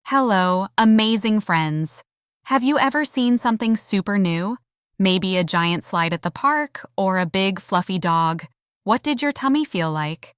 Hello, amazing friends. Have you ever seen something super new? Maybe a giant slide at the park or a big fluffy dog. What did your tummy feel like?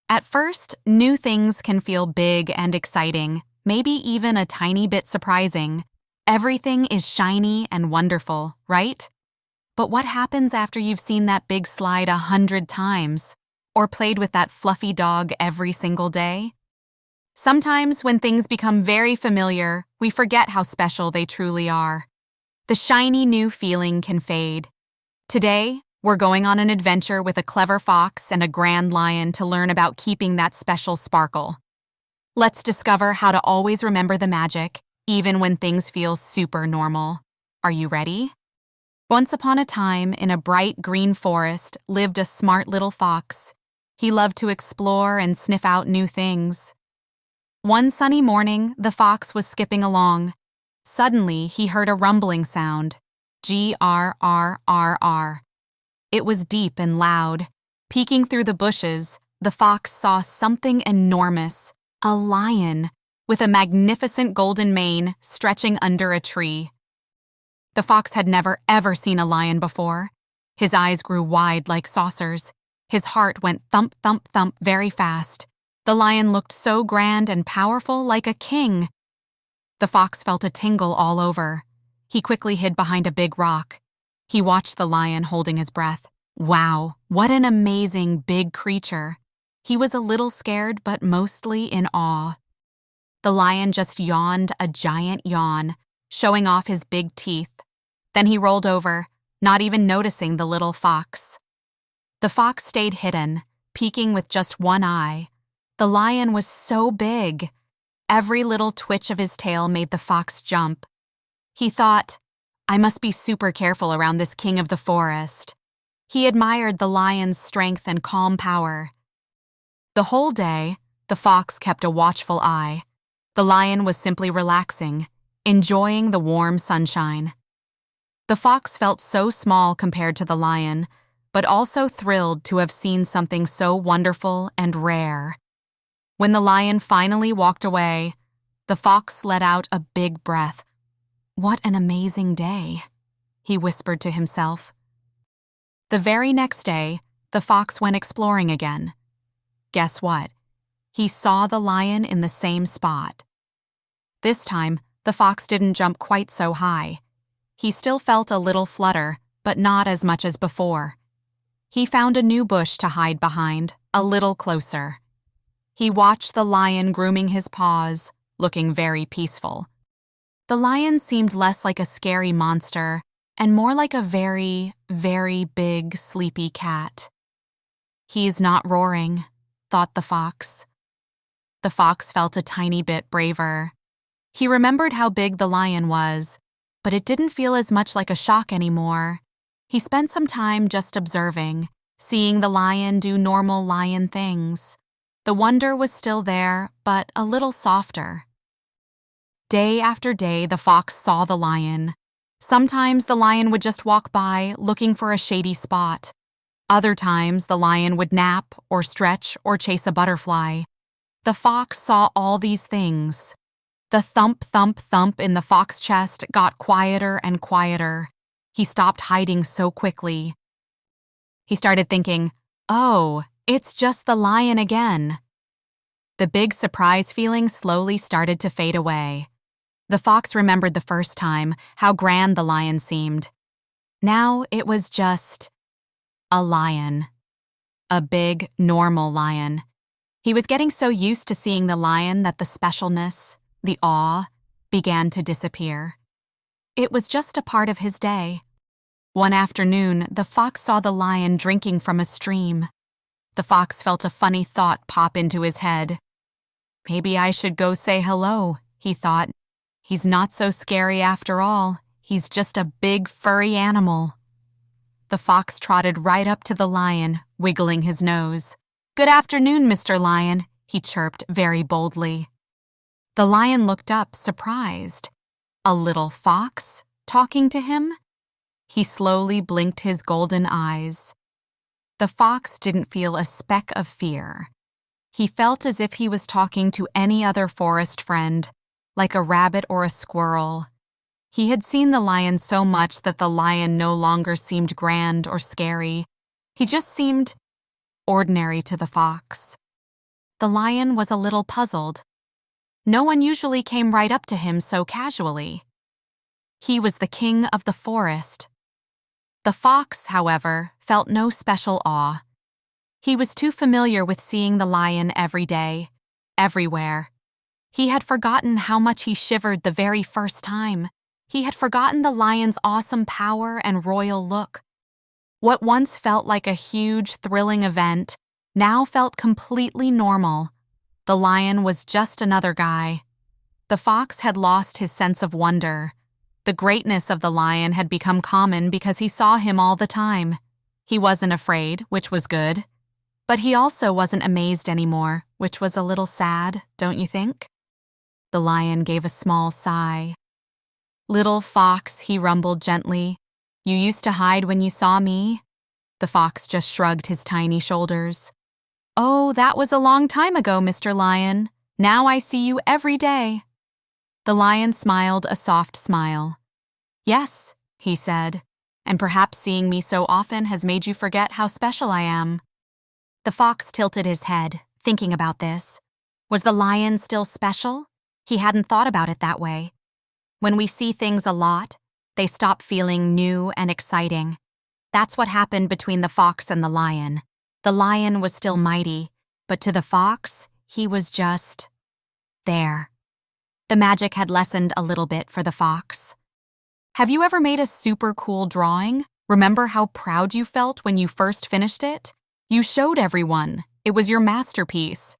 At first, new things can feel big and exciting, maybe even a tiny bit surprising. Everything is shiny and wonderful, right? But what happens after you've seen that big slide 100 times? Or played with that fluffy dog every single day? Sometimes when things become very familiar, we forget how special they truly are. The shiny new feeling can fade. Today, we're going on an adventure with a clever fox and a grand lion to learn about keeping that special sparkle. Let's discover how to always remember the magic, even when things feel super normal. Are you ready? Once upon a time, in a bright green forest, lived a smart little fox. He loved to explore and sniff out new things. One sunny morning, the fox was skipping along. Suddenly, he heard a rumbling sound. Grrrr. It was deep and loud. Peeking through the bushes, the fox saw something enormous, a lion, with a magnificent golden mane stretching under a tree. The fox had never ever seen a lion before. His eyes grew wide like saucers. His heart went thump, thump, thump very fast. The lion looked so grand and powerful, like a king. The fox felt a tingle all over. He quickly hid behind a big rock. He watched the lion holding his breath. Wow, what an amazing big creature. He was a little scared, but mostly in awe. The lion just yawned a giant yawn, showing off his big teeth. Then he rolled over, not even noticing the little fox. The fox stayed hidden, peeking with just one eye. The lion was so big. Every little twitch of his tail made the fox jump. He thought, I must be super careful around this king of the forest. He admired the lion's strength and calm power. The whole day, the fox kept a watchful eye. The lion was simply relaxing, enjoying the warm sunshine. The fox felt so small compared to the lion, but also thrilled to have seen something so wonderful and rare. When the lion finally walked away, the fox let out a big breath. What an amazing day, he whispered to himself. The very next day, the fox went exploring again. Guess what? He saw the lion in the same spot. This time, the fox didn't jump quite so high. He still felt a little flutter, but not as much as before. He found a new bush to hide behind, a little closer. He watched the lion grooming his paws, looking very peaceful. The lion seemed less like a scary monster and more like a very, very big, sleepy cat. He's not roaring, thought the fox. The fox felt a tiny bit braver. He remembered how big the lion was, but it didn't feel as much like a shock anymore. He spent some time just observing, seeing the lion do normal lion things. The wonder was still there, but a little softer. Day after day, the fox saw the lion. Sometimes the lion would just walk by, looking for a shady spot. Other times, the lion would nap, or stretch, or chase a butterfly. The fox saw all these things. The thump, thump, thump in the fox's chest got quieter and quieter. He stopped hiding so quickly. He started thinking, oh, it's just the lion again. The big surprise feeling slowly started to fade away. The fox remembered the first time, how grand the lion seemed. Now it was just a lion. A big, normal lion. He was getting so used to seeing the lion that the specialness, the awe, began to disappear. It was just a part of his day. One afternoon, the fox saw the lion drinking from a stream. The fox felt a funny thought pop into his head. Maybe I should go say hello, he thought. He's not so scary after all. He's just a big, furry animal. The fox trotted right up to the lion, wiggling his nose. Good afternoon, Mr. Lion, he chirped very boldly. The lion looked up, surprised. A little fox talking to him? He slowly blinked his golden eyes. The fox didn't feel a speck of fear. He felt as if he was talking to any other forest friend, like a rabbit or a squirrel. He had seen the lion so much that the lion no longer seemed grand or scary. He just seemed ordinary to the fox. The lion was a little puzzled. No one usually came right up to him so casually. He was the king of the forest. The fox, however, felt no special awe. He was too familiar with seeing the lion every day, everywhere. He had forgotten how much he shivered the very first time. He had forgotten the lion's awesome power and royal look. What once felt like a huge, thrilling event now felt completely normal. The lion was just another guy. The fox had lost his sense of wonder. The greatness of the lion had become common because he saw him all the time. He wasn't afraid, which was good. But he also wasn't amazed anymore, which was a little sad, don't you think? The lion gave a small sigh. "Little fox," he rumbled gently, "you used to hide when you saw me?" The fox just shrugged his tiny shoulders. "Oh, that was a long time ago, Mr. Lion. Now I see you every day." The lion smiled a soft smile. "Yes," he said, "and perhaps seeing me so often has made you forget how special I am." The fox tilted his head, thinking about this. Was the lion still special? He hadn't thought about it that way. When we see things a lot, they stop feeling new and exciting. That's what happened between the fox and the lion. The lion was still mighty, but to the fox, he was just there. The magic had lessened a little bit for the fox. Have you ever made a super cool drawing? Remember how proud you felt when you first finished it? You showed everyone. It was your masterpiece.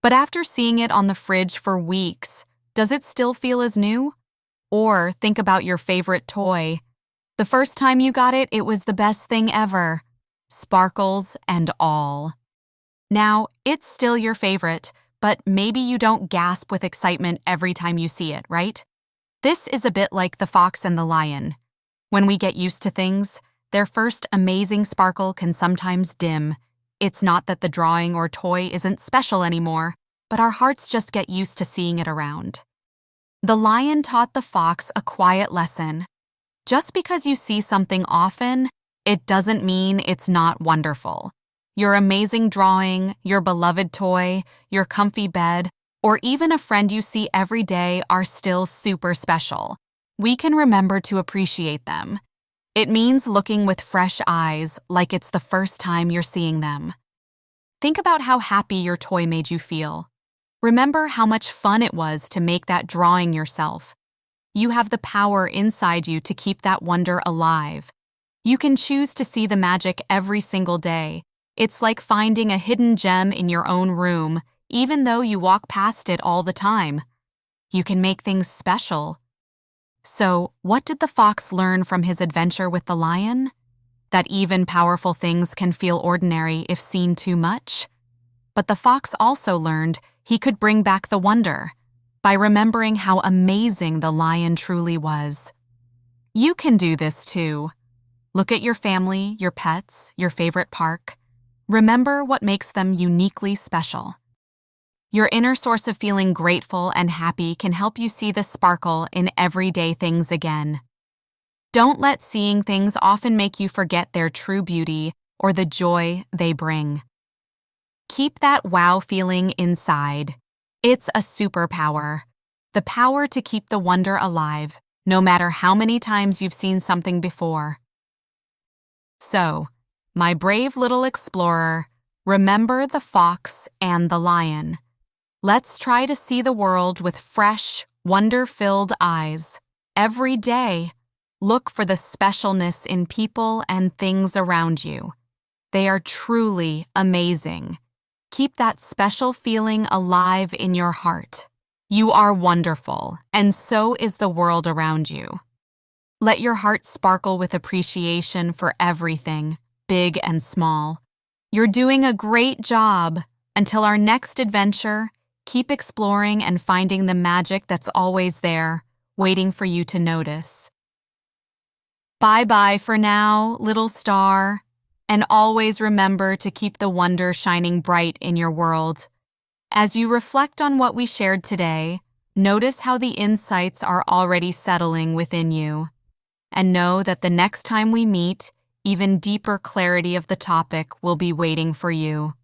But after seeing it on the fridge for weeks, does it still feel as new? Or think about your favorite toy. The first time you got it, it was the best thing ever. Sparkles and all. Now, it's still your favorite, but maybe you don't gasp with excitement every time you see it, right? This is a bit like the fox and the lion. When we get used to things, their first amazing sparkle can sometimes dim. It's not that the drawing or toy isn't special anymore, but our hearts just get used to seeing it around. The lion taught the fox a quiet lesson. Just because you see something often, it doesn't mean it's not wonderful. Your amazing drawing, your beloved toy, your comfy bed, or even a friend you see every day are still super special. We can remember to appreciate them. It means looking with fresh eyes, like it's the first time you're seeing them. Think about how happy your toy made you feel. Remember how much fun it was to make that drawing yourself. You have the power inside you to keep that wonder alive. You can choose to see the magic every single day. It's like finding a hidden gem in your own room, even though you walk past it all the time. You can make things special. So, what did the fox learn from his adventure with the lion? That even powerful things can feel ordinary if seen too much? But the fox also learned he could bring back the wonder by remembering how amazing the lion truly was. You can do this too. Look at your family, your pets, your favorite park. Remember what makes them uniquely special. Your inner source of feeling grateful and happy can help you see the sparkle in everyday things again. Don't let seeing things often make you forget their true beauty or the joy they bring. Keep that wow feeling inside. It's a superpower. The power to keep the wonder alive, no matter how many times you've seen something before. So, my brave little explorer, remember the fox and the lion. Let's try to see the world with fresh, wonder-filled eyes. Every day, look for the specialness in people and things around you. They are truly amazing. Keep that special feeling alive in your heart. You are wonderful, and so is the world around you. Let your heart sparkle with appreciation for everything, big and small. You're doing a great job. Until our next adventure, keep exploring and finding the magic that's always there, waiting for you to notice. Bye-bye for now, little star, and always remember to keep the wonder shining bright in your world. As you reflect on what we shared today, Notice how the insights are already settling within you, and know that the next time we meet, even deeper clarity of the topic will be waiting for you.